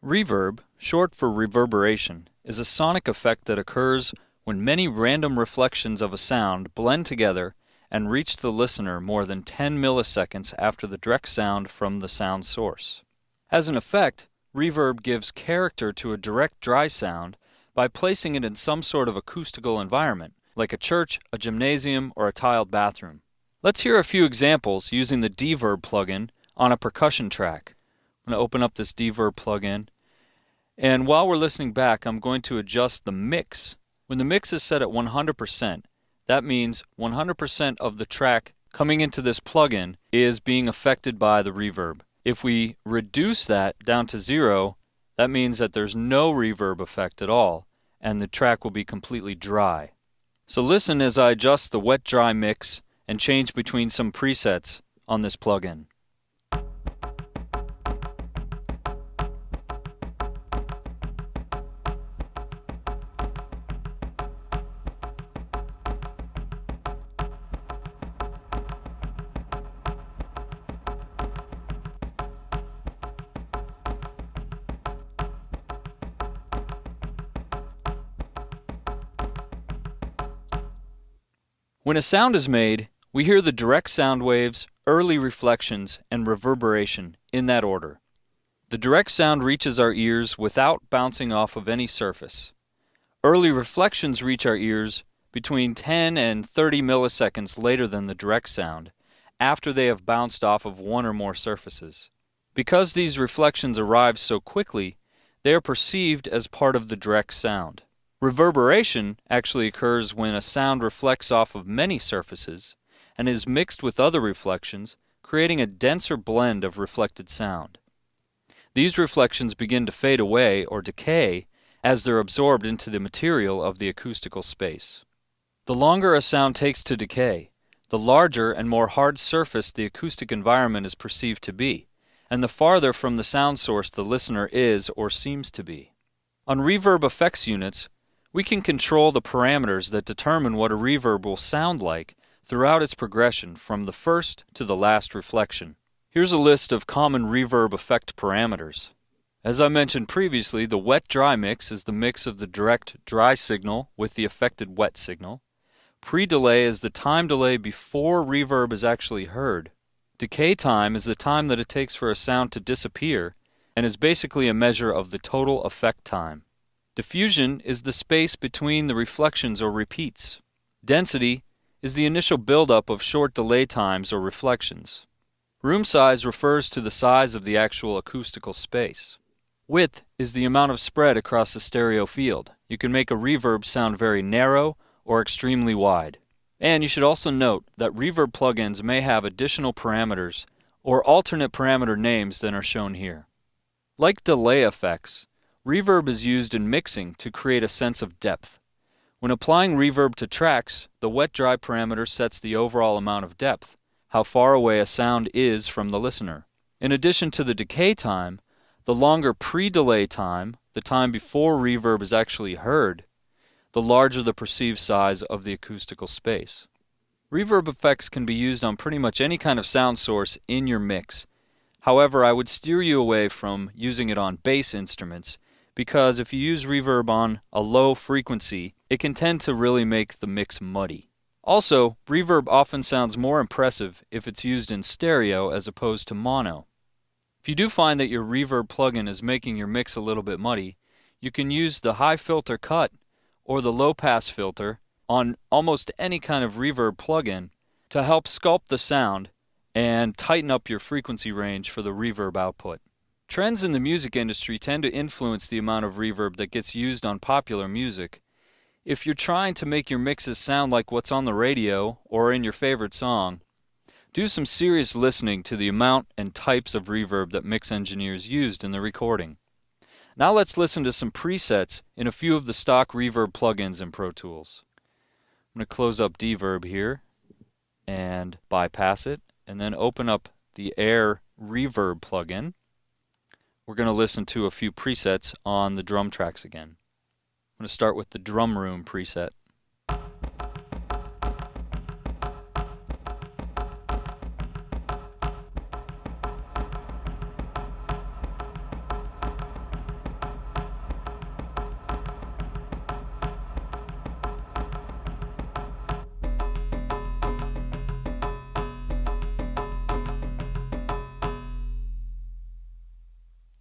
Reverb, short for reverberation, is a sonic effect that occurs when many random reflections of a sound blend together and reach the listener more than 10 milliseconds after the direct sound from the sound source. As an effect, reverb gives character to a direct dry sound by placing it in some sort of acoustical environment, like a church, a gymnasium, or a tiled bathroom. Let's hear a few examples using the reverb plugin on a percussion track. I'm going to open up this reverb plugin, and while we're listening back, I'm going to adjust the mix. When the mix is set at 100%, that means 100% of the track coming into this plugin is being affected by the reverb. If we reduce that down to 0, that means that there's no reverb effect at all, and the track will be completely dry. So listen as I adjust the wet-dry mix and change between some presets on this plugin. When a sound is made, we hear the direct sound waves, early reflections, and reverberation in that order. The direct sound reaches our ears without bouncing off of any surface. Early reflections reach our ears between 10 and 30 milliseconds later than the direct sound, after they have bounced off of one or more surfaces. Because these reflections arrive so quickly, they are perceived as part of the direct sound. Reverberation actually occurs when a sound reflects off of many surfaces and is mixed with other reflections, creating a denser blend of reflected sound. These reflections begin to fade away or decay as they're absorbed into the material of the acoustical space. The longer a sound takes to decay, the larger and more hard surface the acoustic environment is perceived to be, and the farther from the sound source the listener is or seems to be. On reverb effects units, we can control the parameters that determine what a reverb will sound like throughout its progression from the first to the last reflection. Here's a list of common reverb effect parameters. As I mentioned previously, the wet-dry mix is the mix of the direct dry signal with the affected wet signal. Pre-delay is the time delay before reverb is actually heard. Decay time is the time that it takes for a sound to disappear and is basically a measure of the total effect time. Diffusion is the space between the reflections or repeats. Density is the initial buildup of short delay times or reflections. Room size refers to the size of the actual acoustical space. Width is the amount of spread across the stereo field. You can make a reverb sound very narrow or extremely wide. And you should also note that reverb plugins may have additional parameters or alternate parameter names than are shown here. Like delay effects, reverb is used in mixing to create a sense of depth. When applying reverb to tracks, the wet-dry parameter sets the overall amount of depth, how far away a sound is from the listener. In addition to the decay time, the longer pre-delay time, the time before reverb is actually heard, the larger the perceived size of the acoustical space. Reverb effects can be used on pretty much any kind of sound source in your mix. However, I would steer you away from using it on bass instruments, because if you use reverb on a low frequency, it can tend to really make the mix muddy. Also, reverb often sounds more impressive if it's used in stereo as opposed to mono. If you do find that your reverb plugin is making your mix a little bit muddy, you can use the high filter cut or the low pass filter on almost any kind of reverb plugin to help sculpt the sound and tighten up your frequency range for the reverb output. Trends in the music industry tend to influence the amount of reverb that gets used on popular music. If you're trying to make your mixes sound like what's on the radio or in your favorite song, do some serious listening to the amount and types of reverb that mix engineers used in the recording. Now let's listen to some presets in a few of the stock reverb plugins in Pro Tools. I'm going to close up Reverb here and bypass it, and then open up the Air Reverb plugin. We're going to listen to a few presets on the drum tracks again. I'm going to start with the drum room preset.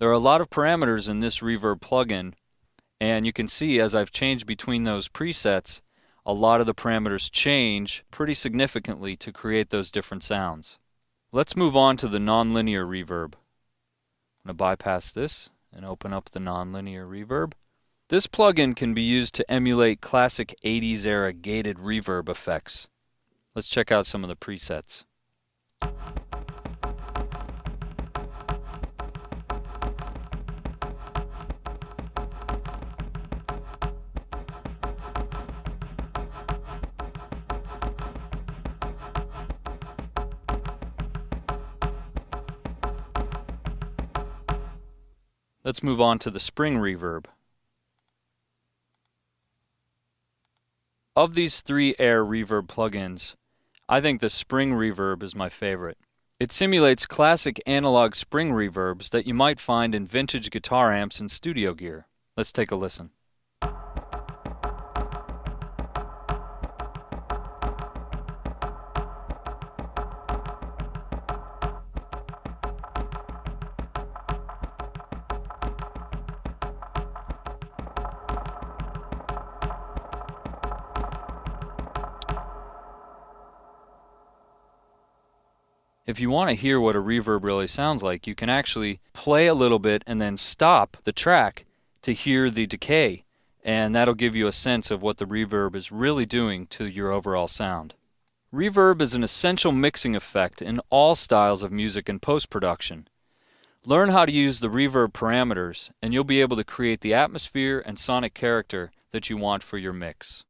There are a lot of parameters in this reverb plugin, and you can see as I've changed between those presets, a lot of the parameters change pretty significantly to create those different sounds. Let's move on to the nonlinear reverb. I'm going to bypass this and open up the nonlinear reverb. This plugin can be used to emulate classic 80s era gated reverb effects. Let's check out some of the presets. Let's move on to the spring reverb. Of these three Air reverb plugins, I think the spring reverb is my favorite. It simulates classic analog spring reverbs that you might find in vintage guitar amps and studio gear. Let's take a listen. If you want to hear what a reverb really sounds like, you can actually play a little bit and then stop the track to hear the decay, and that'll give you a sense of what the reverb is really doing to your overall sound. Reverb is an essential mixing effect in all styles of music and post-production. Learn how to use the reverb parameters, and you'll be able to create the atmosphere and sonic character that you want for your mix.